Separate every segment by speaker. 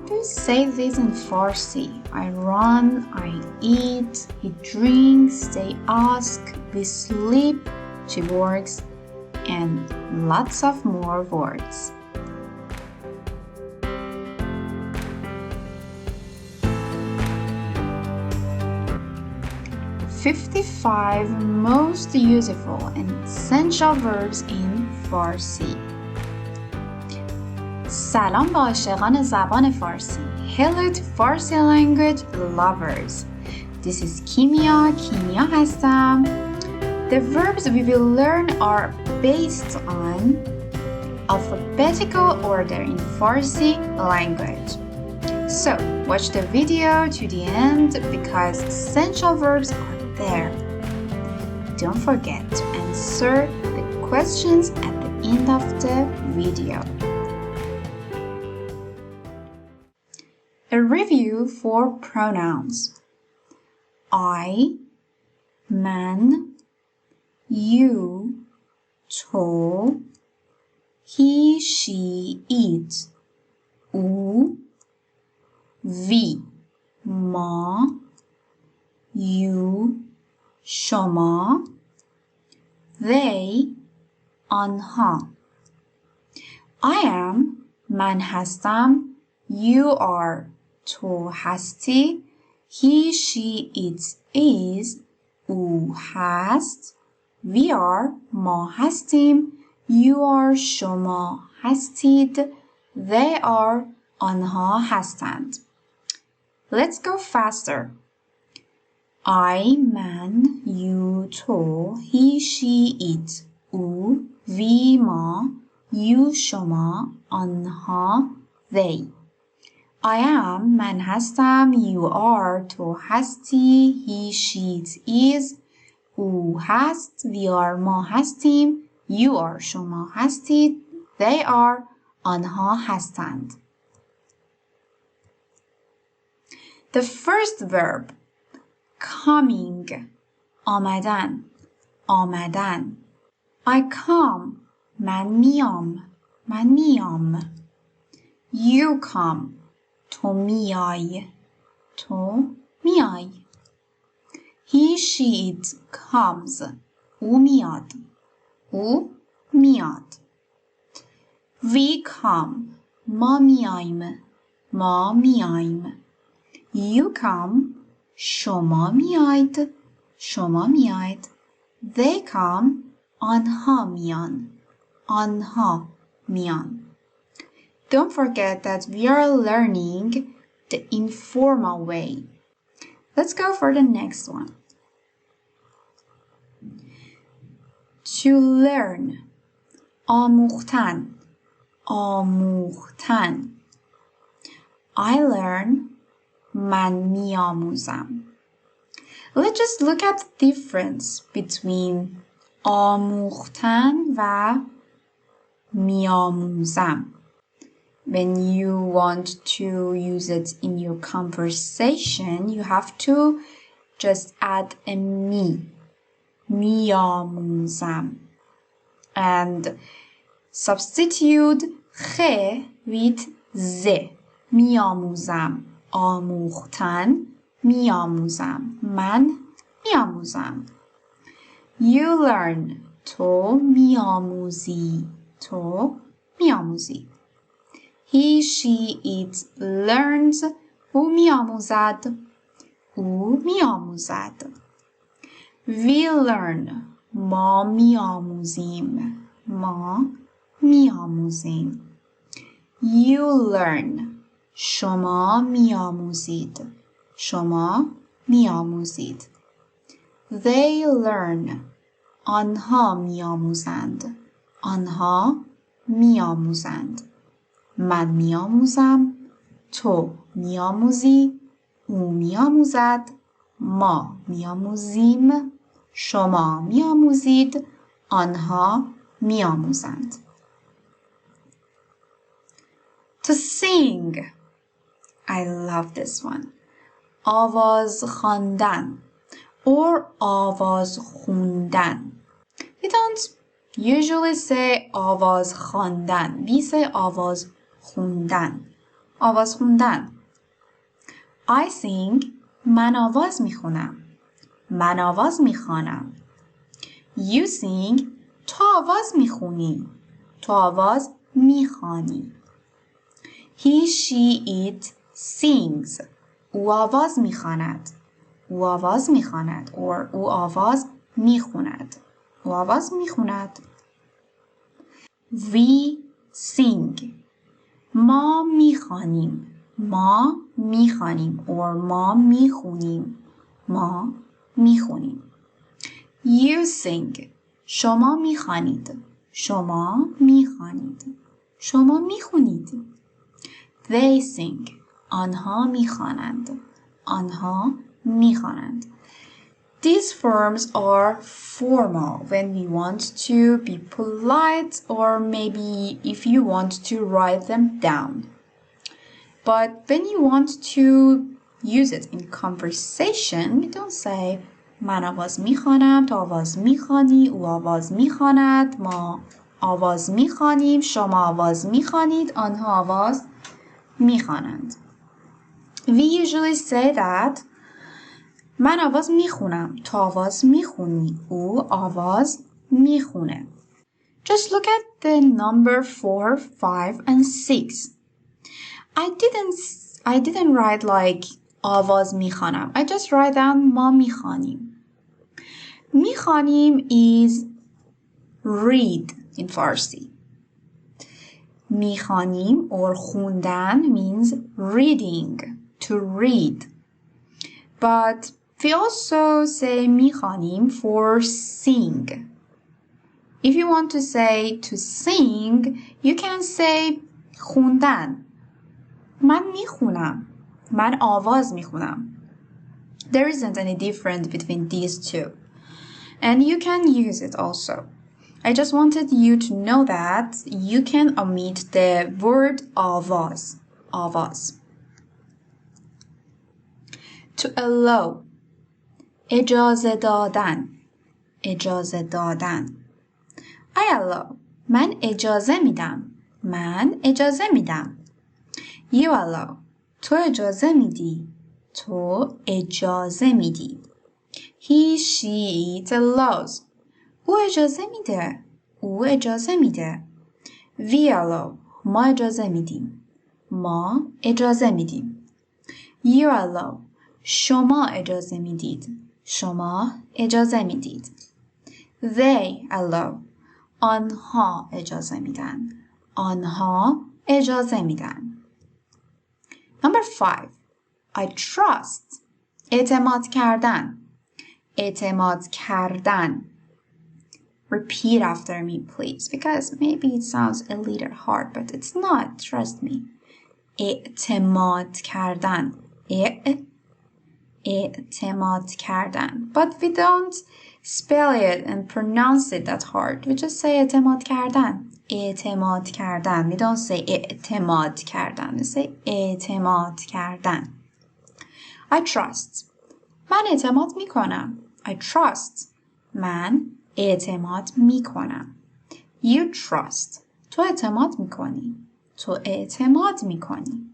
Speaker 1: do you say this in Farsi? I run, I eat, he drinks, they ask, we sleep, she works, and lots of more words. "55 most useful and essential verbs in Farsi." سلام به عاشقان زبان فارسی. Hello to Farsi language lovers. This is کیمیا هستم. The verbs we will learn are based on alphabetical order in Farsi language. So, watch the video to the end because essential verbs are there. Don't forget to answer the questions at the end of the video. A review for pronouns. I, man, you, to, he, she, it, او, وی, ما, you, شما, they, آنها. I am, من هستم, you are, تو هستی, he, she, it is, او هست, we are, ما هستیم, you are, شما هستید, they are, آنها هستند. Let's go faster. I, man, you, تو, he, she, it, او, we, ما, you, شما, آنها, they. I am, من هستم, you are, تو هستی, he, she, it is, او هست, we are, ما هستیم, you are, شما هستید, they are, آنها هستند. The first verb, coming, آمدن, آمدن. I come, من میام. You come, تو میای, تو میای. He, she, it comes, او میاد. We come, ما میایم. You come, شما میاید. They come, آنها میان. Don't forget that we are learning the informal way. Let's go for the next one. To learn. آموختن. I learn. من میآموزم. Let's just look at the difference between آموختن و میآموزم. When you want to use it in your conversation, you have to just add a میآموزم, and substitute خ with ز. میآموزم, آموختن, میآموزم, من میآموزم. You learn, تو میآموزی. He, she, it learns, او میآموزد. We learn, ما میآموزیم. You learn, شما میآموزید. They learn, آنها میآموزند. من میآموزم، تو میآموزی، او میآموزد، ما میآموزیم، شما میآموزید، آنها میآموزند. To sing. I love this one. آواز خواندن or آواز خوندن. We don't usually say آواز خواندن. We say آواز خوندن. آواز خوندن. I sing. من آواز میخونم. من آواز میخوانم. You sing. تو آواز میخونی. تو آواز میخوانی. He, she, it sings. او آواز میخواند. او آواز میخواند. or او آواز میخوند. او آواز میخوند. We sing. ما میخوانیم. ما میخوانیم. or ما میخونیم. ما میخونیم. You sing. شما میخوانید. شما میخوانید. شما میخونید. They sing. آنها میخوانند. آنها میخوانند. These forms are formal when we want to be polite or maybe if you want to write them down. But when you want to use it in conversation, we don't say من آواز میخوانم، تو آواز میخوانی، او آواز میخواند، ما آواز میخوانیم، شما آواز میخوانید، آنها آواز میخوانند. We usually say that من آواز میخونم، تو آواز میخونی، او آواز میخونه. Just look at the number 4, 5 and 6. I didn't write like آواز میخوانم. I just write down ما میخوانیم. میخوانیم is read in Farsi. میخوانیم or خوندن means reading, to read. But we also say میخوانیم for sing. If you want to say to sing, you can say خوندن. من میخونم. من آواز میخونم. There isn't any difference between these two. And you can use it also. I just wanted you to know that you can omit the word avaz. Avaz. To allow. اجازه دادن. اجازه دادن. I allow. من اجازه میدم. من اجازه میدم. You allow. تو اجازه میدی. تو اجازه میدی. He, she, it allows. او اجازه میده. او اجازه میده. We allow. ما اجازه میدیم. ما اجازه میدیم. You allow. شما اجازه میدید. شما اجازه میدید. They allow. آنها اجازه میدن. آنها اجازه میدن. Number 5. I trust. اعتماد کردن. اعتماد کردن. Repeat after me, please, because maybe it sounds a little hard, but it's not. Trust me. اعتماد کردن. اعتماد کردن. But we don't spell it and pronounce it that hard. We just say اعتماد کردن. اعتماد کردن. We don't say اعتماد کردن. We say اعتماد کردن. I trust. من اعتماد میکنم. I trust. من اعتماد میکنم. You trust. تو اعتماد میکنی. تو اعتماد میکنی.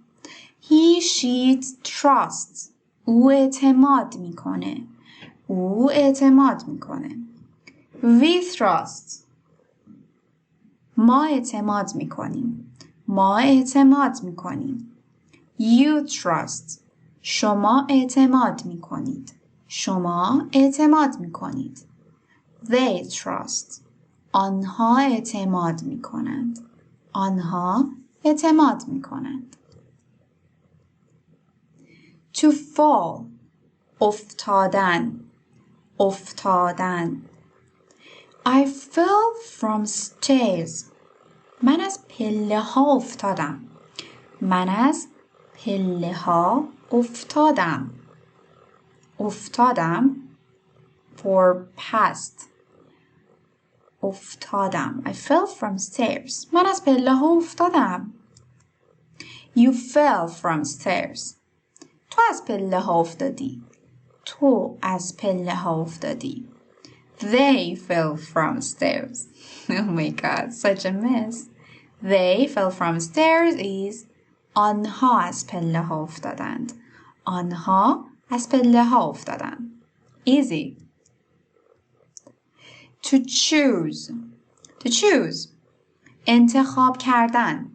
Speaker 1: He, she trusts. او اعتماد میکنه. او اعتماد میکنه. We trust. ما اعتماد میکنیم. ما اعتماد میکنیم. You trust. شما اعتماد میکنید. شما اعتماد میکنید. They trust. آنها اعتماد میکنند. آنها اعتماد میکنند. To fall. افتادن. افتادن. I fell from stairs. من از پله ها افتادم. من از پله ها افتادم. افتادم for past. افتادم. I fell from stairs. من از پله ها افتادم. You fell from stairs. تو از پله ها افتادی. تو از پله ها افتادی. They fell from stairs. Oh my god, such a mess. They fell from stairs is آنها از پله ها افتادند. آنها از پله ها افتادند. Easy. To choose. To choose. انتخاب کردن.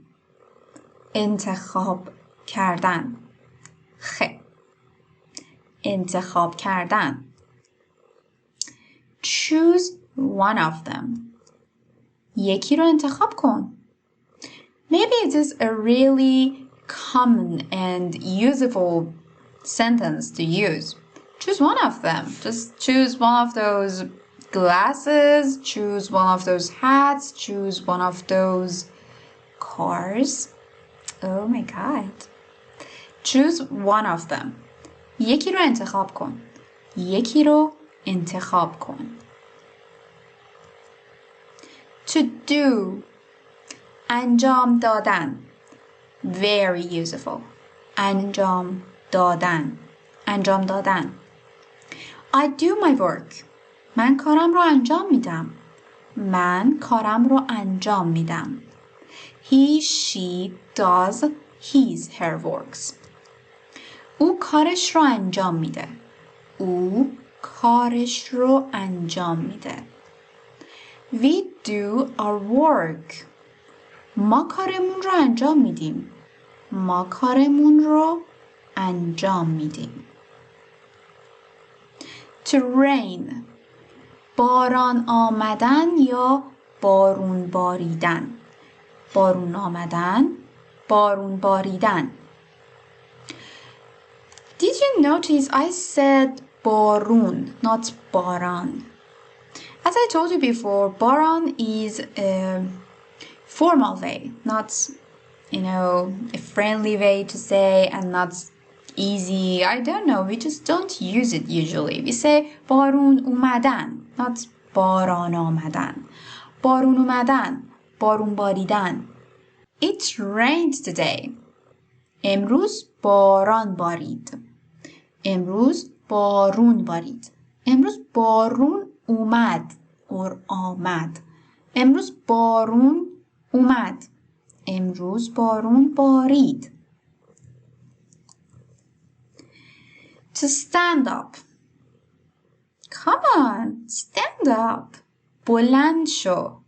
Speaker 1: انتخاب کردن. انتخاب کردن. Choose one of them. یکی رو انتخاب کن. Maybe it is a really common and useful sentence to use. Choose one of them. Just choose one of those glasses, choose one of those hats, choose one of those cars. Oh my god. Choose one of them. یکی رو انتخاب کن. یکی رو انتخاب کن. To do. انجام دادن. Very useful. انجام دادن. انجام دادن. I do my work. من کارم رو انجام میدم. من کارم رو انجام میدم. He, she does his, her works. او کارش رو انجام میده. او کارش رو انجام میده. We do our work. ما کارمون رو انجام میدیم. ما کارمون رو انجام میدیم. To rain. باران آمدن یا بارون باریدن. بارون آمدن، بارون باریدن. Did you notice I said بارون, not باران? As I told you before, باران is a formal way, not, a friendly way to say and not easy. I don't know, we just don't use it usually. We say بارون اومدن, not باران آمدن. بارون اومدن, بارون باریدن. It rained today. امروز باران بارید. امروز بارون بارید. امروز بارون اومد or آمد. امروز بارون اومد. امروز بارون بارید. To stand up. Come on, stand up. بلند شو.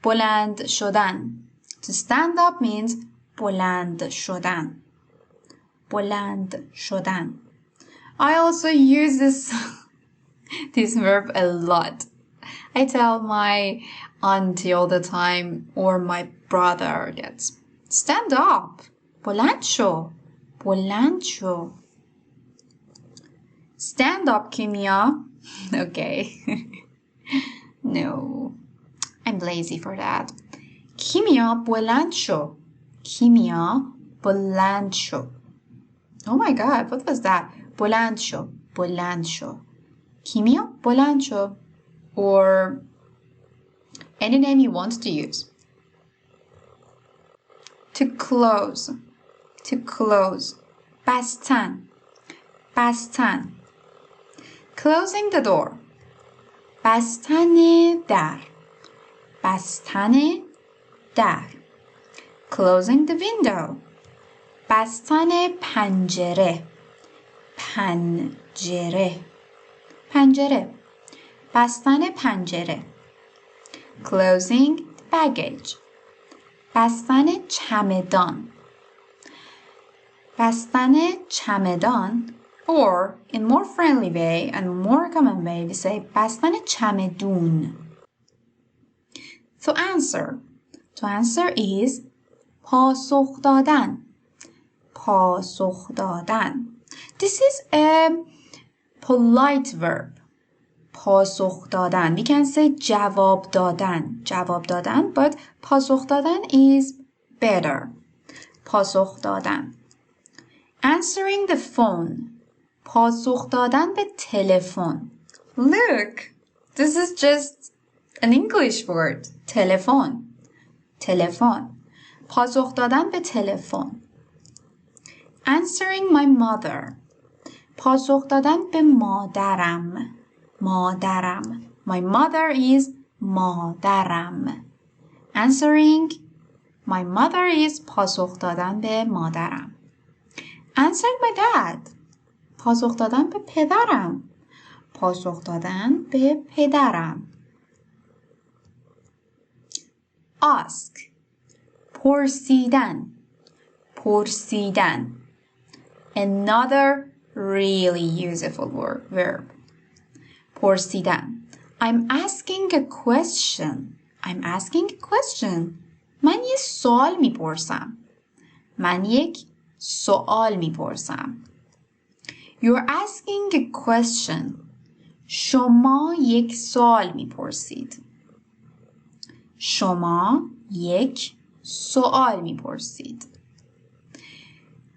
Speaker 1: بلند شدن. To stand up means بلند شدن. بلند شدن. I also use this verb a lot. I tell my auntie all the time or my brother that stand up. بلند شو. بلند شو. Stand up, Kimia. Okay. No. I'm lazy for that. Kimia بلند شو. Kimia بلند شو. Oh my god, what was that? بلند شو. بلند شو. Kimia بلند شو. Or any name you want to use. To close. To close. Bastan. Bastan. Closing the door. بستن در. بستن در. Closing the window. بستن پنجره. پنجره. پنجره. بستن پنجره. Closing the baggage. بستن چمدان. بستن چمدان. Or, in more friendly way and more common way, we say بستن چمدون. To answer. To answer is پاسخ دادن. پاسخ دادن. This is a polite verb. پاسخ دادن. We can say جواب دادن. جواب دادن, but پاسخ دادن is better. پاسخ دادن. Answering the phone. پاسخ دادن به تلفن. Look, this is just an English word. تلفن. تلفن. پاسخ دادن به تلفن. Answering my mother. پاسخ دادن به مادرم. مادرم. My mother is مادرم. Answering My mother is پاسخ دادن به مادرم. Answering my dad. پاسخ دادن به پدرم. پاسخ دادن به پدرم. Ask. پرسیدن. پرسیدن. Another really useful verb. پرسیدن. I'm asking a question. I'm asking a question. من یه سوال میپرسم. من یک سوال میپرسم. You're asking a question. شما یک سوال میپرسید. شما یک سوال میپرسید.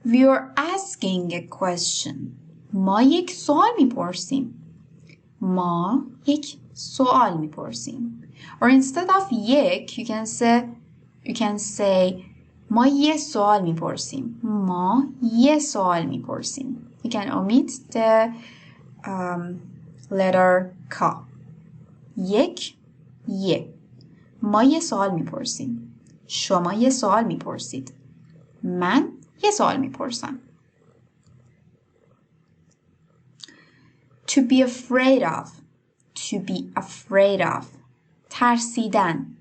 Speaker 1: We're asking a question. ما یک سوال میپرسیم. ما یک سوال میپرسیم. Or instead of یک, you can say ما یه سوال میپرسیم. ما یه سوال میپرسیم. You can omit the letter ka. یک یه. ما یه سوال میپرسیم. شما یه سوال میپرسید. من یه سوال میپرسم. To be afraid of. To be afraid of. ترسیدن.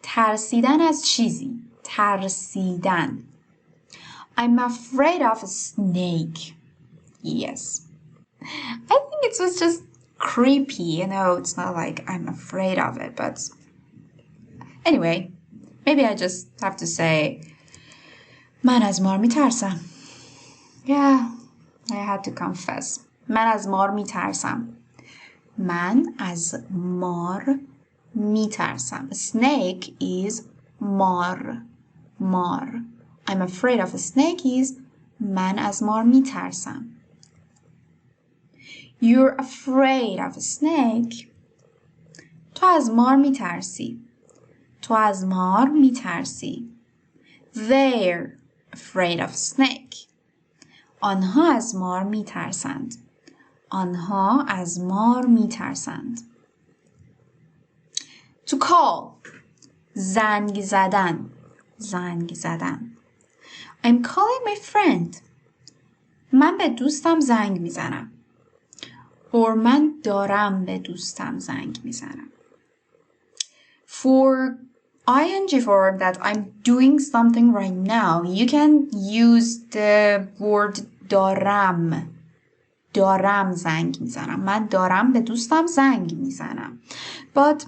Speaker 1: ترسیدن از چیزی. ترسیدن. I'm afraid of a snake. Yes. I think it was just creepy. You know, it's not like I'm afraid of it, but anyway, maybe I just have to say من از مار میترسم. Yeah, I had to confess. من از مار میترسم. من از مار میترسم. A snake is مار. مار. I'm afraid of a snake is من از مار میترسم. You're afraid of a snake. تو از مار میترسی. تو از مار میترسی. They're afraid of a snake. آنها از مار میترسند. آنها از مار میترسند. To call. زنگ زدن. زنگ زدن. I'm calling my friend. من به دوستم زنگ میزنم. Or من دارم به دوستم زنگ میزنم. For ing form that I'm doing something right now, you can use the word دارم. دارم زنگ میزنم. من دارم به دوستم زنگ میزنم. But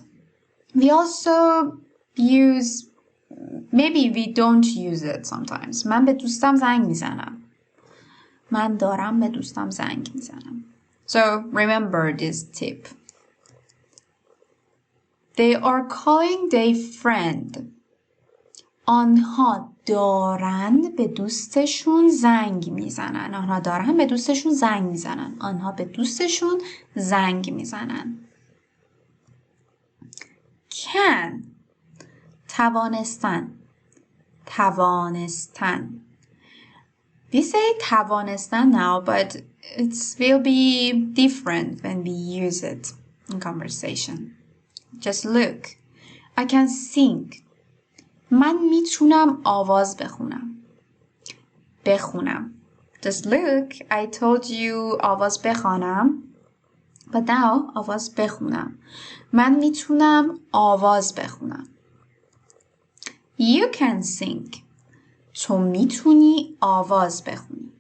Speaker 1: we also use, maybe we don't use it sometimes. من به دوستم زنگ میزنم. من دارم به دوستم زنگ میزنم. So remember this tip. They are calling their friend. آنها دارن به دوستشون زنگ میزنن. آنها دارن به دوستشون زنگ میزنن. آنها به دوستشون زنگ میزنن. Can. توانستن. توانستن. We say توانستن now, but it will be different when we use it in conversation. Just look. I can sing. من میتونم آواز بخونم. بخونم. Just look. I told you آواز بخوانم. But now آواز بخونم. من میتونم آواز بخونم. You can sing. تو میتونی آواز بخونی.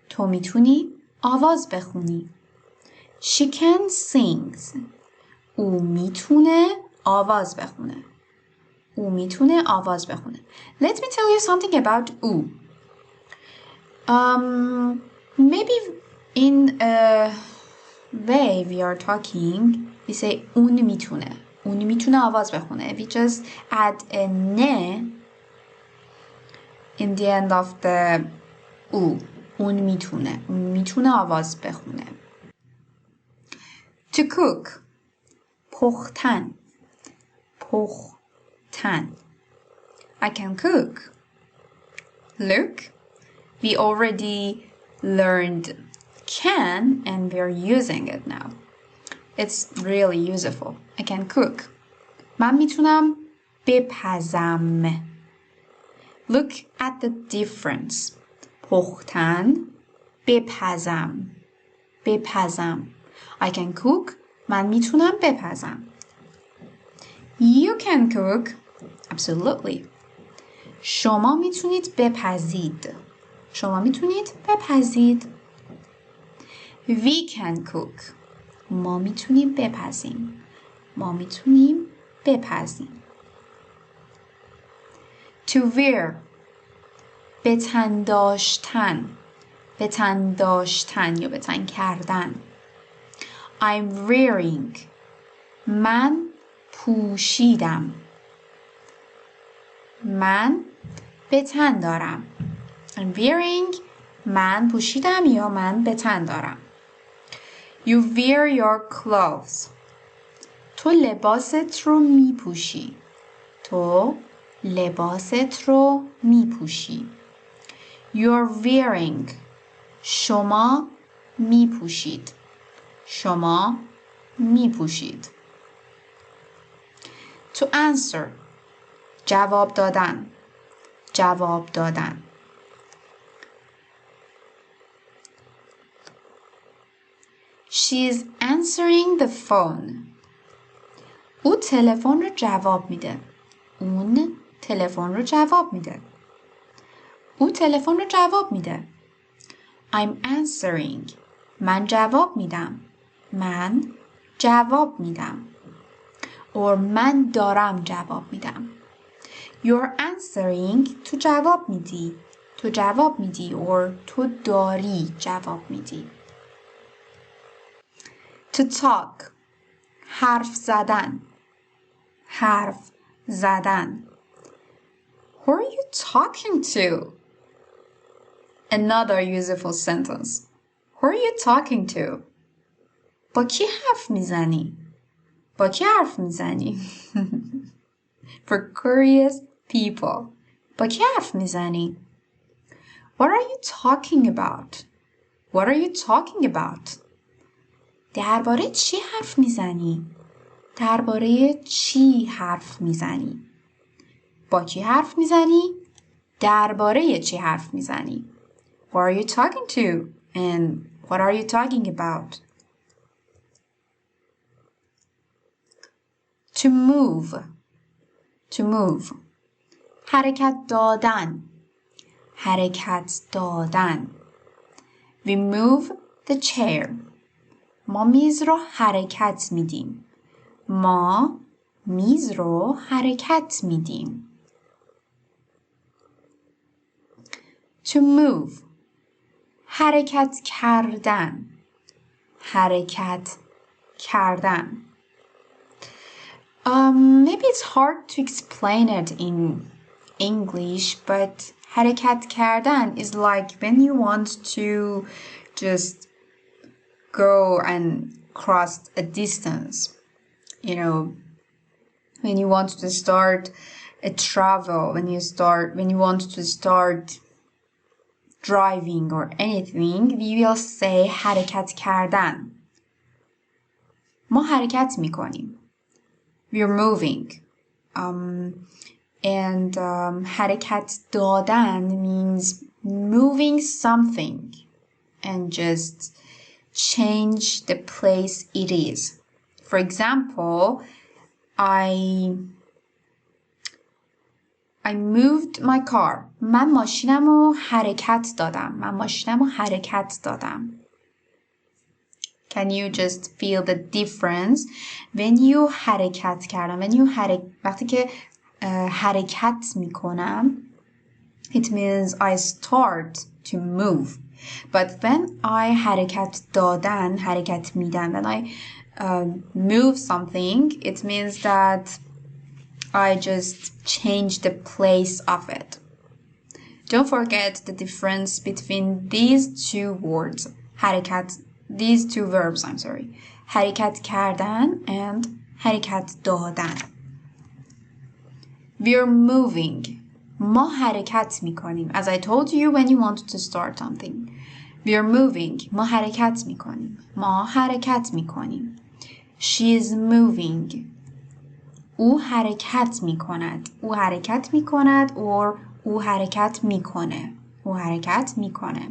Speaker 1: تو میتونی آواز بخونی. She can sing. او میتونه آواز بخونه. او میتونه آواز بخونه. Let me tell you something about او. Maybe in a way we are talking, we say اون میتونه. اون میتونه آواز بخونه. We just add a ne in the end of the او. اون میتونه. اون میتونه آواز بخونه. To cook. پختن. پختن. I can cook. Look, we already learned can and we are using it now. It's really useful. I can cook. من میتونم بپزم. Look at the difference. پختن بپزم. بپزم. I can cook. من میتونم بپزم. You can cook. Absolutely. شما میتونید بپزید. شما میتونید بپزید. We can cook. ما میتونیم بپزیم. ما میتونیم بپزیم. To wear. به تن داشتن. به تن داشتن یا به تن کردن. I'm wearing. من پوشیدم. من به تن دارم. I'm wearing. من پوشیدم یا من به تن دارم. You wear your clothes. تو لباست رو می پوشی. تو لباست رو می پوشی. You're wearing. شما می پوشید. شما می پوشید. To answer. جواب دادن. جواب دادن. She's answering the phone. او تلفن رو جواب میده. اون تلفن رو جواب میده. او تلفن رو جواب میده. I'm answering. من جواب میدم. من جواب میدم. or من دارم جواب میدم. You're answering. تو جواب میدی. تو جواب میدی. or تو داری جواب میدی. To talk. حرف زدن. حرف زدن. Who are you talking to? Another useful sentence. Who are you talking to? با کی حرف میزنی؟ با کی حرف میزنی؟ For curious people. با کی حرف میزنی؟ What are you talking about? What are you talking about? درباره چی حرف میزنی؟ درباره چی حرف میزنی؟ با کی حرف میزنی؟ درباره چی حرف میزنی؟ What are you talking to? And what are you talking about? To move. To move. حرکت دادن. حرکت دادن. We move the chair. ما میز رو حرکت میدیم. ما میز رو حرکت میدیم. To move. حرکت کردن. حرکت کردن. Maybe it's hard to explain it in English, but حرکت کردن is like when you want to just go and cross a distance. You know, when you want to start a travel, when you want to start driving or anything, we will say حرکت کردن. ما حرکت میکنیم. We're moving. And حرکت دادن means moving something and just change the place it is. For example, I moved my car. من ماشینم رو حرکت دادم. من ماشینم رو حرکت دادم. Can you just feel the difference when you حرکت کردم؟ وقتی که حرکت میکنم, it means I start to move. But when I حرکت دادن, حرکت میدن, when I move something, it means that I just change the place of it. Don't forget the difference between these two words. These two verbs, I'm sorry. حرکت کردن and حرکت دادن. We're moving. ما حرکت میکنیم. As I told you when you want to start something. We're moving. ما حرکت میکنیم. ما حرکت میکنیم. She is moving. او حرکت میکند. او حرکت میکند or او حرکت میکنه. او حرکت میکنه.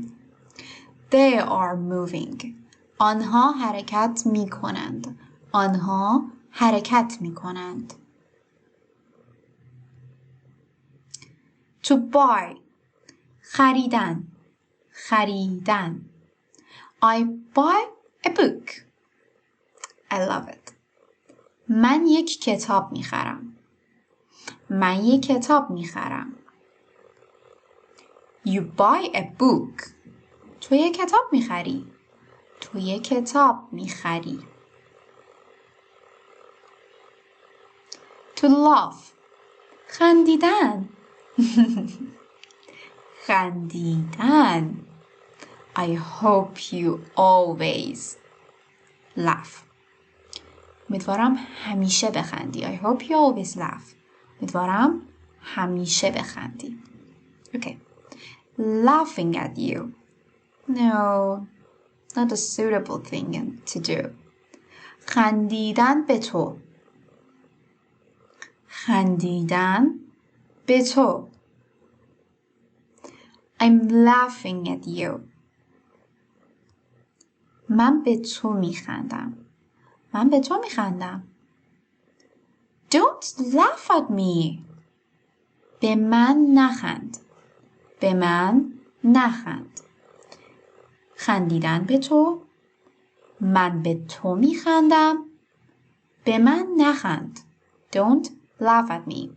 Speaker 1: They are moving. آنها حرکت میکنند. آنها حرکت میکنند. To buy. خریدن. خریدن. I buy a book. I love it. من یک کتاب میخرم. من یک کتاب میخرم. You buy a book. تو یک کتاب میخری. تو یک کتاب میخری. To laugh. خندیدن. خندیدن. I hope you always laugh. امیدوارم همیشه بخندی. I hope you always laugh. امیدوارم همیشه بخندی. Okay. Laughing at you. No, not a suitable thing to do. خندیدن به تو. خندیدن به تو. I'm laughing at you. من به تو میخندم. من به تو میخندم. Don't laugh at me. به من نخند. به من نخند. خندیدن به تو. من به تو میخندم. به من نخند. Don't laugh at me.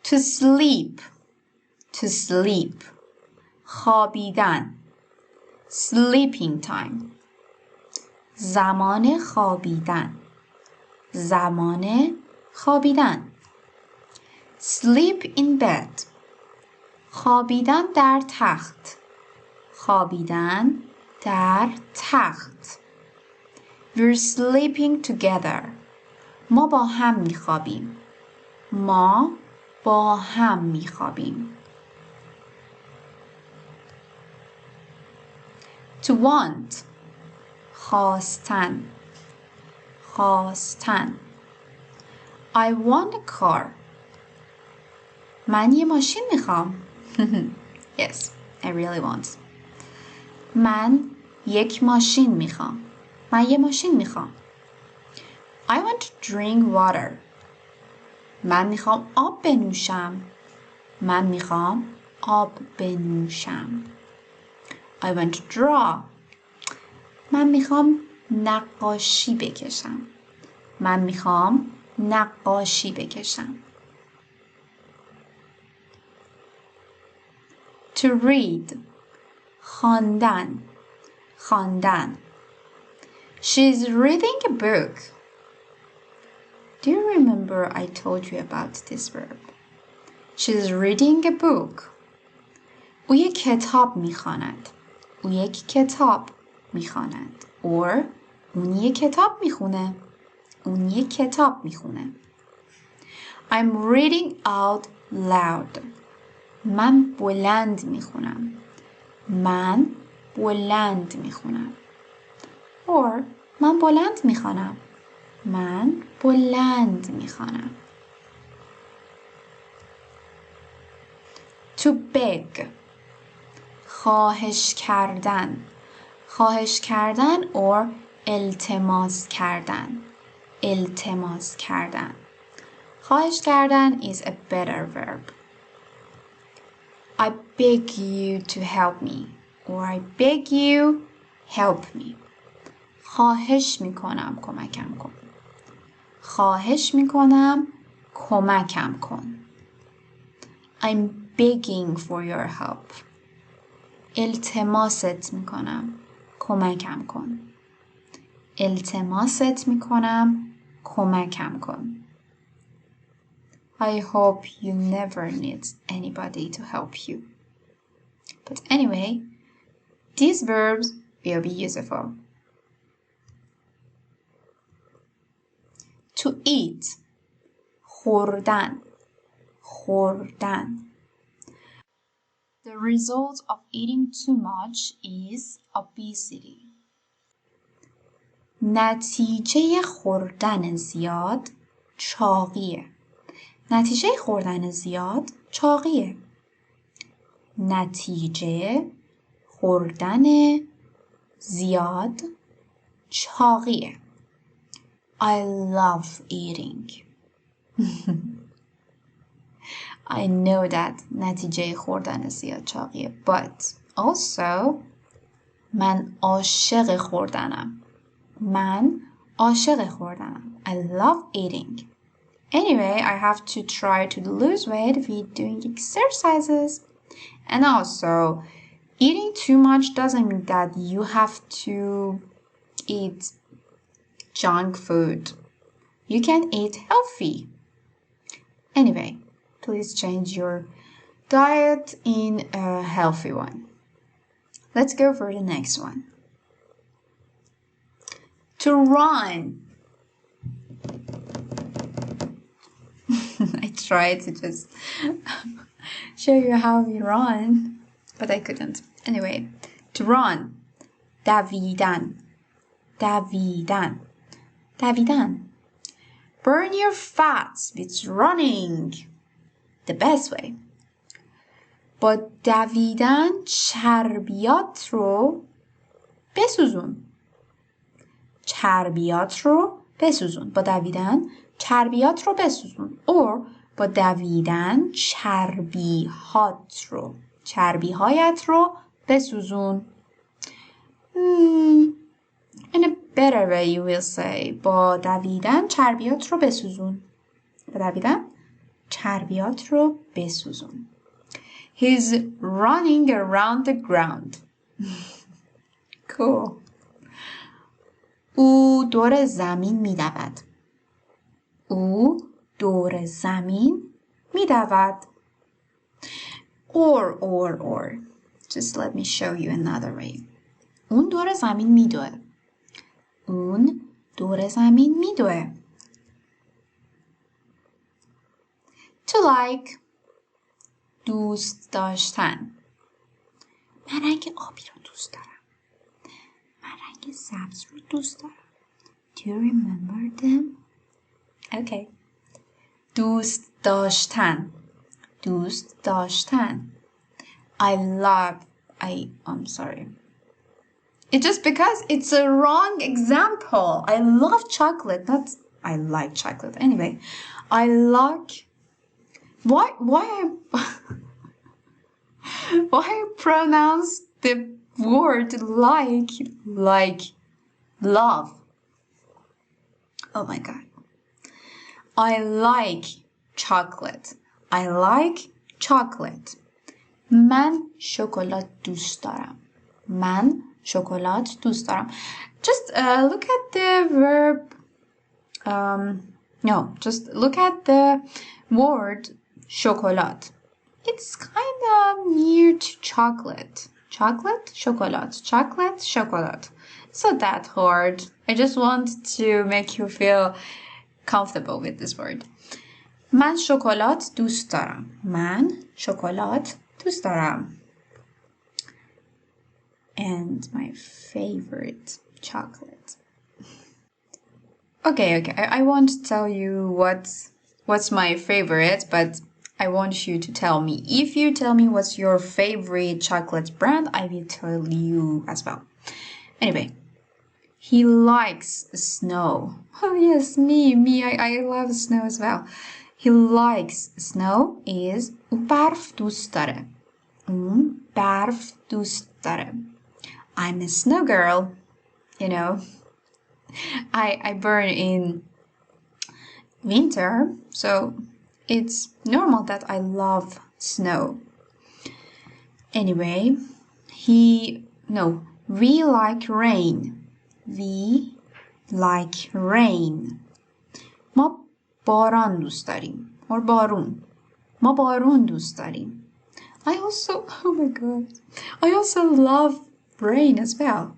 Speaker 1: To sleep. To sleep. خوابیدن. Sleeping time. زمان خوابیدن. زمان خوابیدن. Sleep in bed. خوابیدن در تخت. خوابیدن در تخت. We're sleeping together. ما با هم میخوابیم. ما با هم میخوابیم. To want. خواستن. خواستن. I want a car. من یه ماشین میخوام. Yes, I really want. من یک ماشین میخوام. من یه ماشین میخوام. I want to drink water. من میخوام آب بنوشم. من میخوام آب بنوشم. I want to draw. من میخوام نقاشی بکشم. من میخوام نقاشی بکشم. To read. خواندن. خواندن. She's reading a book. Do you remember I told you about this verb? She's reading a book. او یک کتاب میخواند. او یک کتاب میخواند. Or اون یک کتاب میخونه. اون یک کتاب میخونه. I'm reading out loud. من بلند میخونم. من بلند میخونم. Or من بلند میخوانم. من بلند میخوانم. To beg. خواهش کردن. خواهش کردن or التماس کردن. التماس کردن. خواهش کردن is a better verb. I beg you to help me. Or I beg you help me. خواهش میکنم کمکم کن. خواهش میکنم کمکم کن. I'm begging for your help. التماست میکنم کمکم کن. التماست میکنم کمکم کن. I hope you never need anybody to help you. But anyway, these verbs will be useful. To eat. خوردن. خوردن. The result of eating too much is obesity. نتیجه خوردن زیاد چاقیه. نتیجه خوردن زیاد چاقیه. نتیجه خوردن زیاد چاقیه. I love eating. I know that نتیجه خوردن زیاد چاقیه. But also من عاشق خوردنم. من عاشق خوردنم. I love eating. Anyway, I have to try to lose weight with doing exercises. And also, eating too much doesn't mean that you have to eat junk food. You can eat healthy. Anyway, please change your diet in a healthy one. Let's go for the next one. To run. I tried to just show you how we run, but I couldn't. Anyway, to run. Davidan. Davidan. Davidan. Burn your fats with running. The best way. با دویدن چربیات رو بسوزون. چربیات رو بسوزون. با دویدن چربیات رو بسوزون. Or با دویدن چربیهات رو. چربیهایت رو بسوزون. In a better way you will say با دویدن چربیات رو بسوزون. با دویدن چربیات رو بسوزون. He's running around the ground. Cool. او دور زمین می دود. او دور زمین می دود. Or. Just let me show you another way. اون دور زمین می دوه. اون دور زمین می دوه. To like. دوست داشتن. من رنگ آبی رو دوست دارم. من رنگ سبز رو دوست دارم. Do you remember them? Okay. دوست داشتن. دوست داشتن. I'm sorry. It's just because it's a wrong example. I love chocolate. I like chocolate. Anyway, I like... Why I pronounce the word like love? Oh my God. I like chocolate. I like chocolate. من شکلات دوست دارم. من شکلات دوست دارم. Just look at the verb. Just look at the word شکلات. It's kind of near to chocolate. Chocolate, chocolate, chocolate, chocolate. It's not that hard. I just want to make you feel comfortable with this word. من شکلات دوست دارم. من شکلات دوست دارم. And my favorite chocolate. Okay. I won't tell you what's my favorite, but I want you to tell me. If you tell me what's your favorite chocolate brand, I will tell you as well. Anyway, he likes snow. Oh yes, me. I love snow as well. He likes snow is او برف دوست داره. اون برف دوست داره. I'm a snow girl. You know, I burn in winter, so it's normal that I love snow. Anyway, we like rain. We like rain. ما باران دوست داریم. or بارون. ما بارون دوست داریم. I also love rain as well.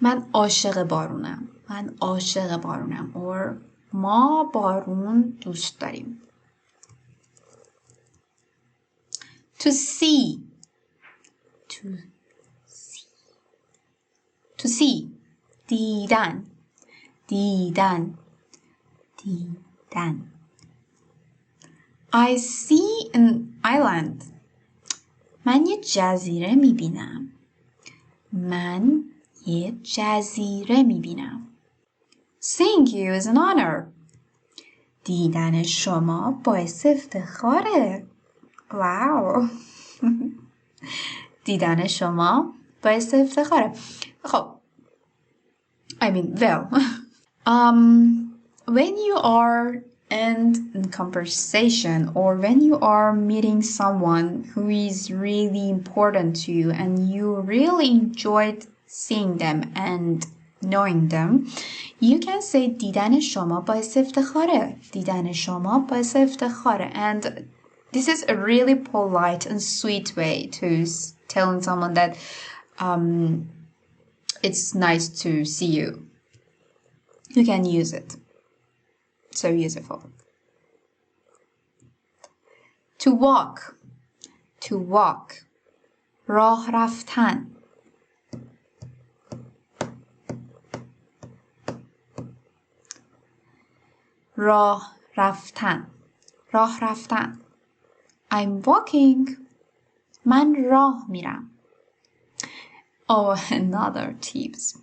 Speaker 1: من عاشق بارونم. من عاشق بارونم. or ما بارون دوست داریم. To see. To see. دیدن. I see an island. من یه جزیره میبینم. من یه جزیره میبینم. Seeing you is an honor. دیدن شما باعث افتخاره. واو. دیدن شما باعث افتخاره. خب. Well. When you are in conversation or when you are meeting someone who is really important to you and you really enjoyed seeing them and knowing them, you can say دیدن شما باعث افتخاره. دیدن شما باعث افتخاره. And this is a really polite and sweet way to telling someone that it's nice to see you. You can use it. So useful. To walk. To walk. راه رفتن. راه رفتن. راه رفتن. I'm walking. من راه میرم. Oh, another tips.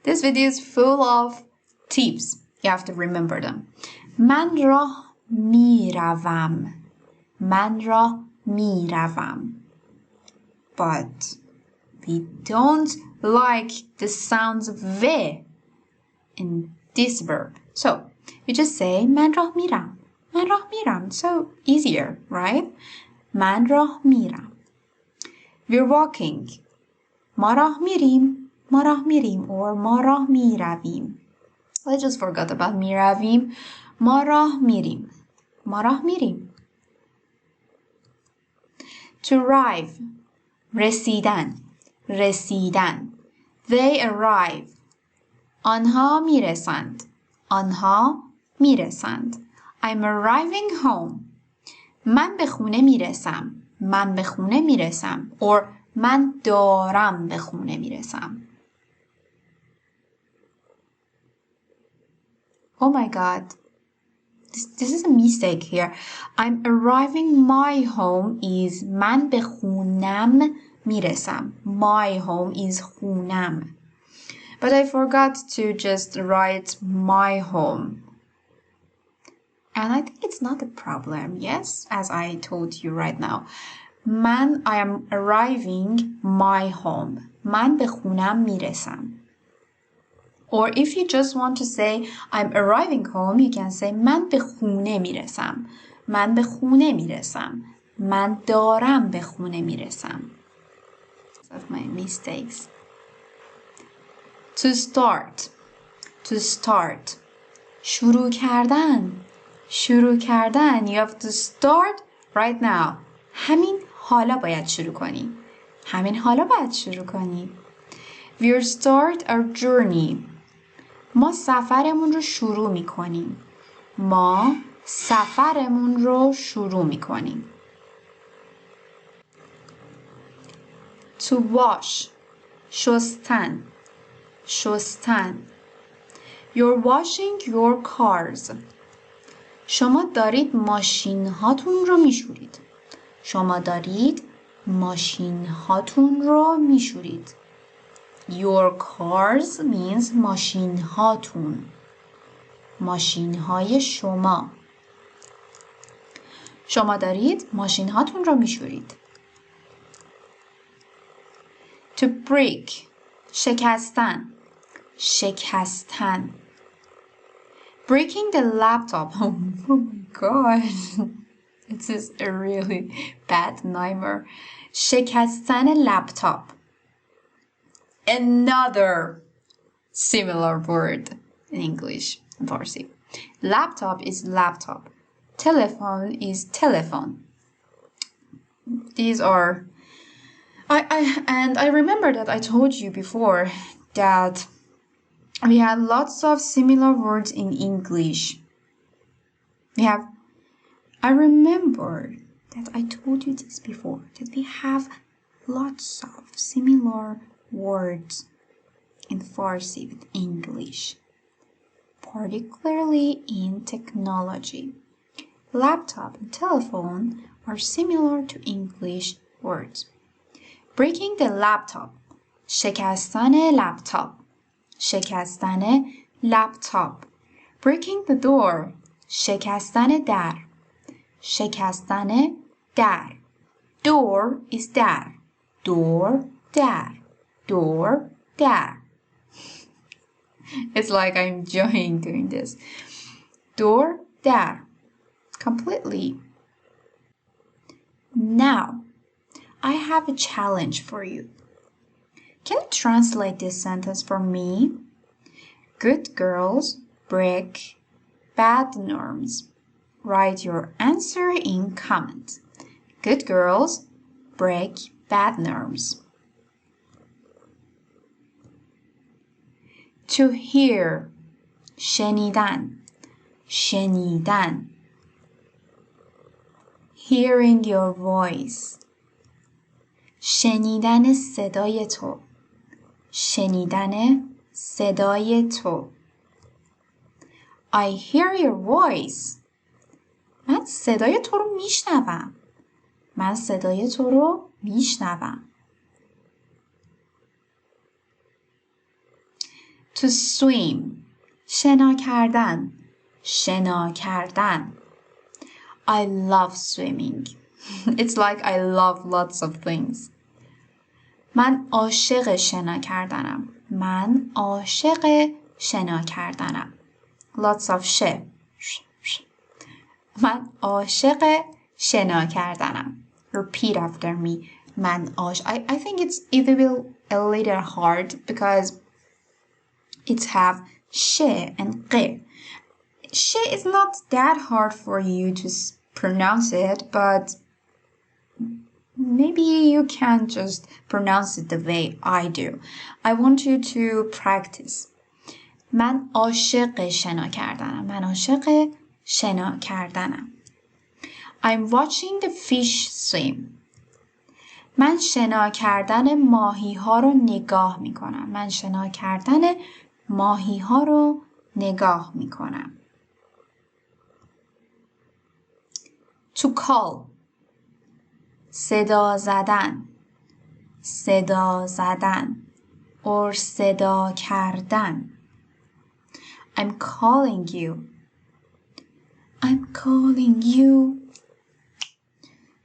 Speaker 1: This video is full of tips. You have to remember them. من راه میروم. من راه میروم. But we don't like the sounds of v in this verb. So you just say من راه میرم. من راه میرم. So easier, right? من راه میرم. We're walking. ما راه میریم. ما راه میریم or ما راه میرویم. I just forgot about میرویم. ما راه میریم. ما راه میریم. To arrive. رسیدن. رسیدن. They arrive. آنها میرسند. آنها میرسند. I'm arriving home. من به خونه میرسم. من به خونه میرسم. Or من دارم به خونه میرسم. Oh my god. This is a mistake here. I'm arriving my home is من به خونم میرسم. My home is خونم. But I forgot to just write my home. And I think it's not a problem, yes? As I told you right now. I am arriving my home. من به خونم میرسم. Or if you just want to say I'm arriving home, you can say من به خونه میرسم. من به خونه میرسم. من دارم به خونه میرسم. Of my mistakes. To start. To start. شروع کردن. شروع کردن. You have to start right now. همین حالا باید شروع کنی. همین حالا باید شروع کنی. We'll start our journey. ما سفرمون رو شروع می کنیم. ما سفرمون رو شروع می کنیم. To wash. شستن. شستن. You're washing your cars. شما دارید ماشین هاتون رو می شورید. شما دارید ماشین هاتون رو می شورید. Your cars means ماشین هاتون. ماشین های شما. شما دارید ماشین هاتون رو میشورید. To break. شکستن. شکستن. Breaking the laptop. Oh my god. This is a really bad nightmare. شکستن لپتاپ. Another similar word in English and Farsi. Laptop is laptop. Telephone is telephone. These are... I remember that I told you before that we have lots of similar words in English. I remember that I told you this before, that we have lots of similar words in Farsi with English, particularly in technology. laptop, and telephone are similar to English words. Breaking the laptop. شکستن لپتاپ. شکستن لپتاپ. Breaking the door. شکستن در. شکستن در. Door is در. Door, در. Door, در. It's like I'm enjoying doing this. Door, در. Completely. Now, I have a challenge for you. Can you translate this sentence for me? Good girls break bad norms. Write your answer in comment. Good girls break bad norms. To hear. شنیدن. شنیدن. Hearing your voice. شنیدن صدای تو. شنیدن صدای تو. I hear your voice. من صدای تو رو میشنوم. من صدای تو رو میشنوم. To swim. شنا کردن. شنا کردن. I love swimming. It's like I love lots of things. من عاشق شنا کردنم. من عاشق شنا کردنم. Lots of sh. من عاشق شنا کردنم. Repeat after me. من I think it's a little hard because it's have sh and q. Sh is not that hard for you to pronounce it, but maybe you can just pronounce it the way I do. I want you to practice. من عاشق شنا کردنم. من عاشق شنا کردنم. I'm watching the fish swim. من شنا کردن ماهی ها رو نگاه می کنم. من شنا کردن ماهی ها رو نگاه می کنم. To call. صدا زدن. صدا زدن. or صدا کردن. I'm calling you. I'm calling you.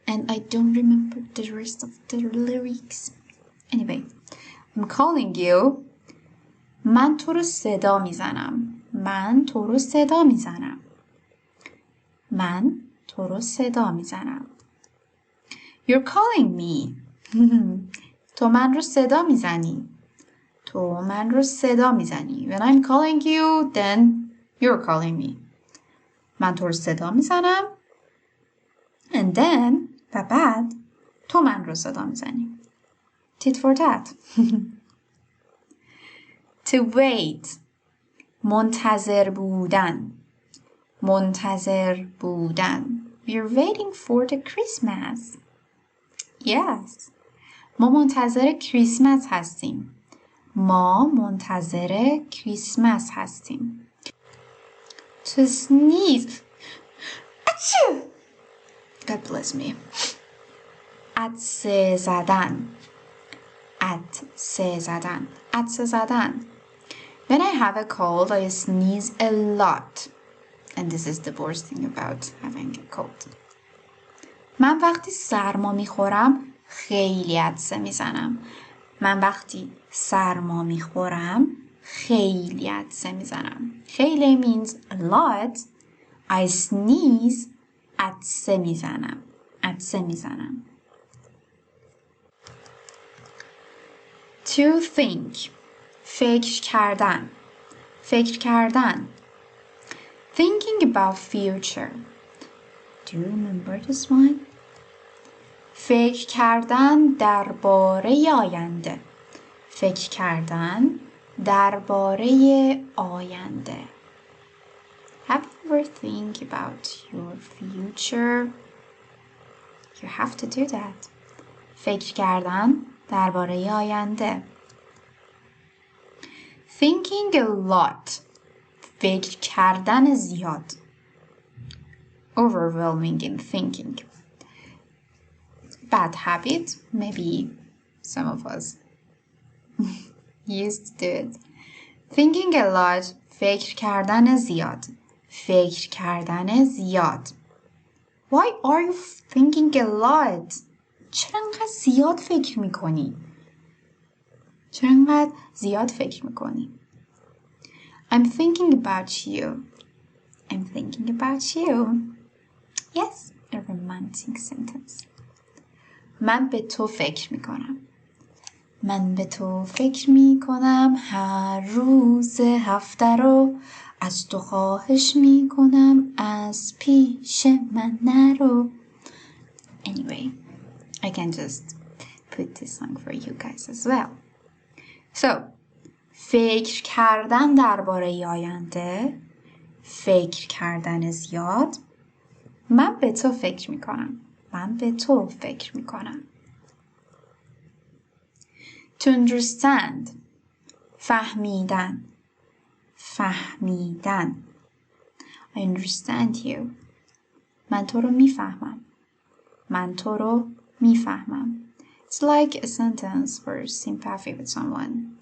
Speaker 1: And I don't remember the rest of the lyrics. Anyway, I'm calling you. من تو رو صدا میزنم. من تو رو صدا میزنم. من تو رو صدا میزنم. You're calling me. تو من رو صدا میزنی. تو من رو صدا میزنی. When I'm calling you, then you're calling me. من تو رو صدا میزنم. And then, و بعد تو من رو صدا میزنی. Tit for tat. To wait. منتظر بودن. منتظر بودن. We're waiting for the Christmas. Yes. ما منتظر کریسمس هستیم. ما منتظر کریسمس هستیم. To sneeze. Achoo! God bless me. عطسه زدن. عطسه زدن. عطسه زدن. When I have a cold, I sneeze a lot. And this is the worst thing about having a cold. من وقتی سرما میخورم خیلی عطسه میزنم. من وقتی سرما میخورم خیلی عطسه میزنم. خیلی means a lot. I sneeze. عطسه میزنم. عطسه میزنم. To think. فکر کردن. فکر کردن. Thinking about future. Do you remember this one? فکر کردن درباره آینده. فکر کردن درباره آینده. Have you ever think about your future? You have to do that. فکر کردن درباره آینده. Thinking a lot. فکر کردن زیاد. overwhelming in thinking. Bad habit, maybe some of us used to do it. Thinking a lot, فکر کردن زیاد. فکر کردن زیاد. Why are you thinking a lot? چرا انقدر زیاد فکر میکنی؟ چرا انقدر زیاد فکر میکنی؟ I'm thinking about you. I'm thinking about you. Yes, a romantic sentence. من به تو فکر میکنم. من به تو فکر میکنم هر روز هفته رو از تو خواهش میکنم از پیش من نرو. Anyway, I can just put this song for you guys as well. So, فکر کردن درباره آینده، فکر کردن زیاد. من به تو فکر میکنم. من به تو فکر میکنم. To understand. فهمیدن. فهمیدن. I understand you. من تو رو میفهمم. من تو رو میفهمم. It's like a sentence for sympathy with someone.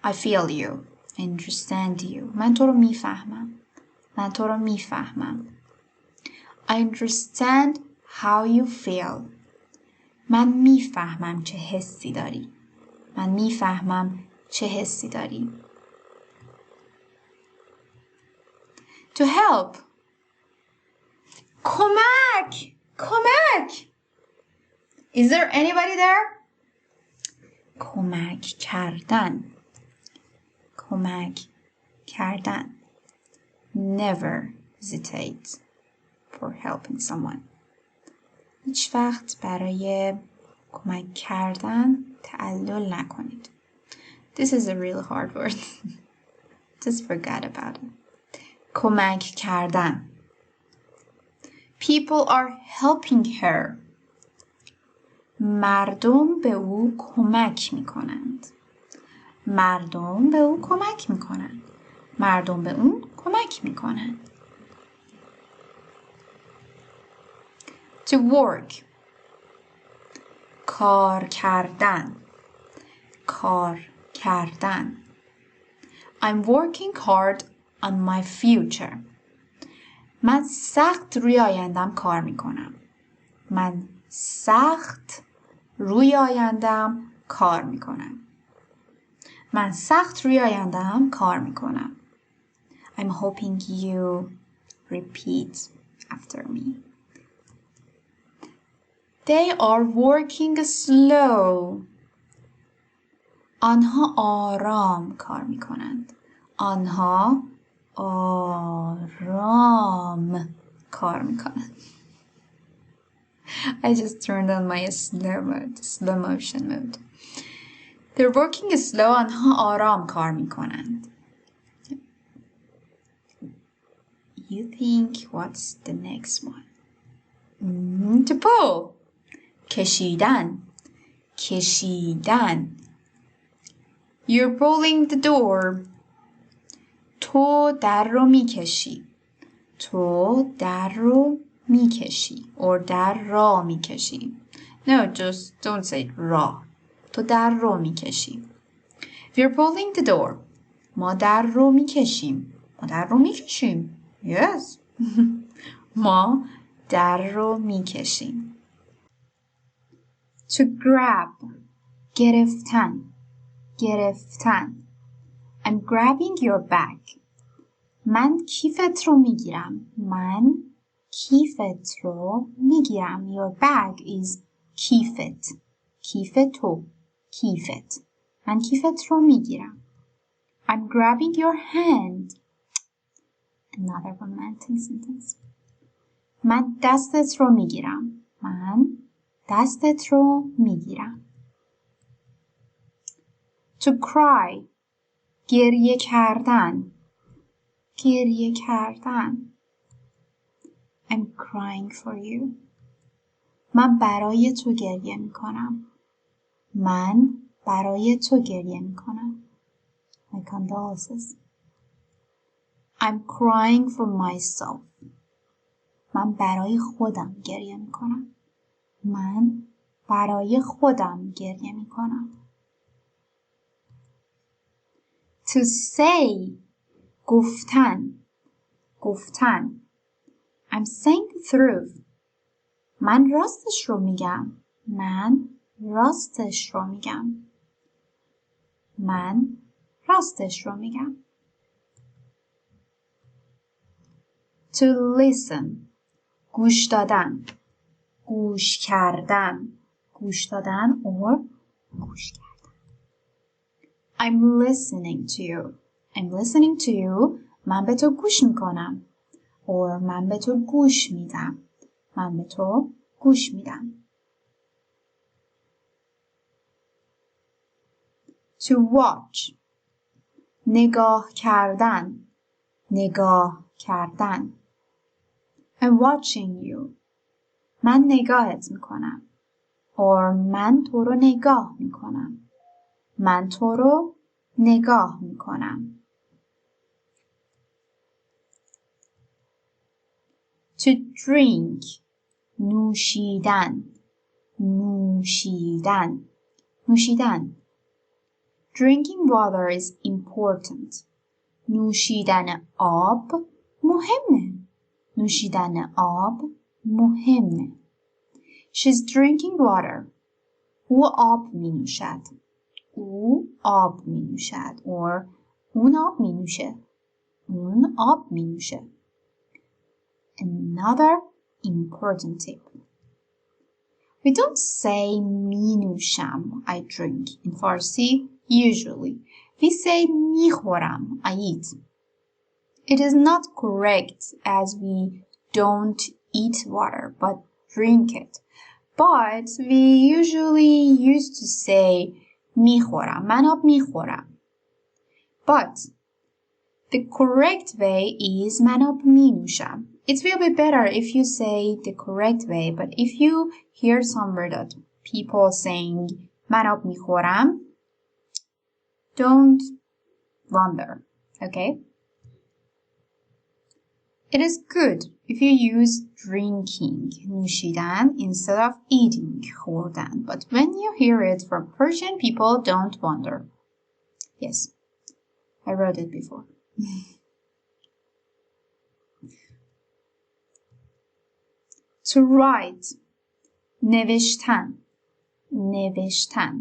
Speaker 1: I feel you. I understand you. من تو رو میفهمم. من تو رو میفهمم. I understand how you feel. من میفهمم چه حسی داری. من میفهمم چه حسی داری. To help. کمک. کمک. Is there anybody there? کمک کردن. کمک کردن. Never hesitate for helping someone. هیچ وقت برای کمک کردن تعلل نکنید. This is a really hard word. Just forget about it. کمک کردن. People are helping her. مردم به او کمک می کنند. مردم به او کمک می کنند. مردم به اون کمک می کنند. To work. کار کردن. کار کردن. I'm working hard on my future. من سخت روی آیندم کار می کنم. من سخت روی آیندم کار می کنم. من سخت روی آیندم کار می کنم. I'm hoping you repeat after me. They are working slow. آنها آرام کار می کنند. آنها آرام کار می کنند. I just turned on my slow motion mode. They're working slow. آنها آرام کار می کنند. You think what's the next one? To pull. کشیدن. کشیدن. You're pulling the door. تو در رو میکشی. تو در رو میکشی. Or در را میکشی. No, just don't say را. تو در رو میکشی. We're pulling the door. ما در رو میکشیم. ما در رو میکشیم. Yes. ما در رو میکشیم. To grab. گرفتن. گرفتن. I'm grabbing your bag. من کیفت رو میگیرم. من کیفت رو میگیرم. Your bag is کیفت. کیف تو. کیفت. من کیفت رو میگیرم. I'm grabbing your hand. Another romantic sentence. من دستت رو میگیرم. من دستت رو میگیرم. To cry. گریه کردن. گریه کردن. I'm crying for you. من برای تو گریه میکنم. من برای تو گریه میکنم. My condolences. I'm crying for myself. من برای خودم گریه میکنم. من برای خودم گریه میکنم. To say گفتن گفتن I'm saying the truth. من راستش رو میگم. من راستش رو میگم. من راستش رو میگم. To listen گوش دادن گوش کردن گوش دادن or گوش کردن. I'm listening to you. I'm listening to you. من به تو گوش میکنم. or من به تو گوش میدم. من به تو گوش میدم. To watch نگاه کردن نگاه کردن. I'm watching you. من نگاهت میکنم. or من تو رو نگاه میکنم. من تو رو نگاه میکنم. To drink نوشیدن نوشیدن نوشیدن. Drinking water is important. نوشیدن آب مهمه. نوشیدن آب مهمه. She's drinking water. او آب می نوشد. او آب می نوشد. or اون آب می نوشه. اون آب می نوشه. Another important tip. We don't say می نوشم I drink in Farsi usually. We say می خورم I eat. It is not correct as we don't eat water but drink it. But we usually used to say می خورم. من آب می خورم. But the correct way is من آب می نوشم. It will be better if you say the correct way, but if you hear somewhere that people saying من آب می خورم, don't wonder, okay? It is good if you use drinking, نوشیدن, instead of eating, خوردن. But when you hear it from Persian people, don't wonder. Yes, I wrote it before. To write, نوشتن, نوشتن,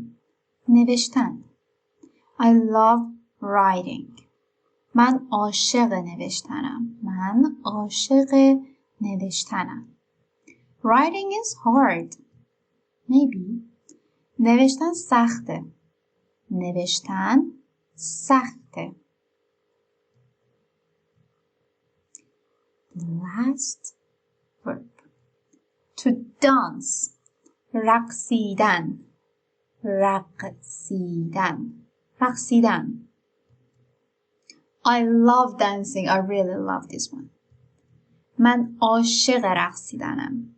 Speaker 1: نوشتن. I love writing. من عاشق نوشتنم. من عاشق نوشتنم. Writing is hard. Maybe. نوشتن سخته. نوشتن سخته. Last verb. To dance. رقصیدن. رقصیدن. رقصیدن. I love dancing. I really love this one. من عاشق رقصیدنم.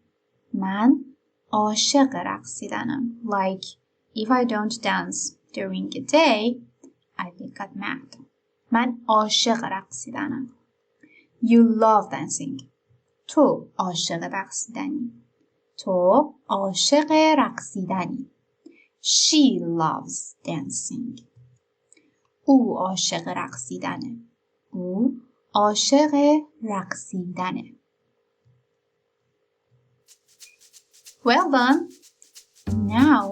Speaker 1: من عاشق رقصیدنم. Like, if I don't dance during a day, I will get mad. من عاشق رقصیدنم. You love dancing. تو عاشق رقصیدنی. تو عاشق رقصیدنی. She loves dancing. او عاشق رقصیدنه. او عاشق رقصیدنه. Well done. Now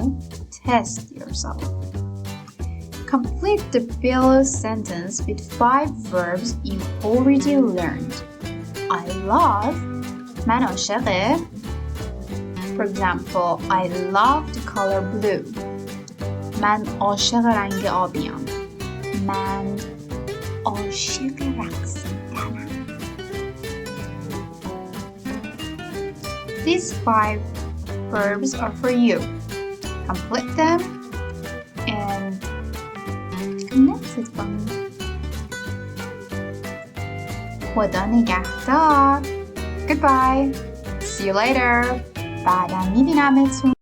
Speaker 1: test yourself. Complete the below sentence with 5 verbs you already learned. I love. من عاشق. For example, I love the color blue. من عاشق رنگ آبیم. من عاشق رقصیدنم. These 5 verbs are for you. Complete them and connect it for me. خدا نگهدار. Goodbye. See you later. بعدا میبینمتون.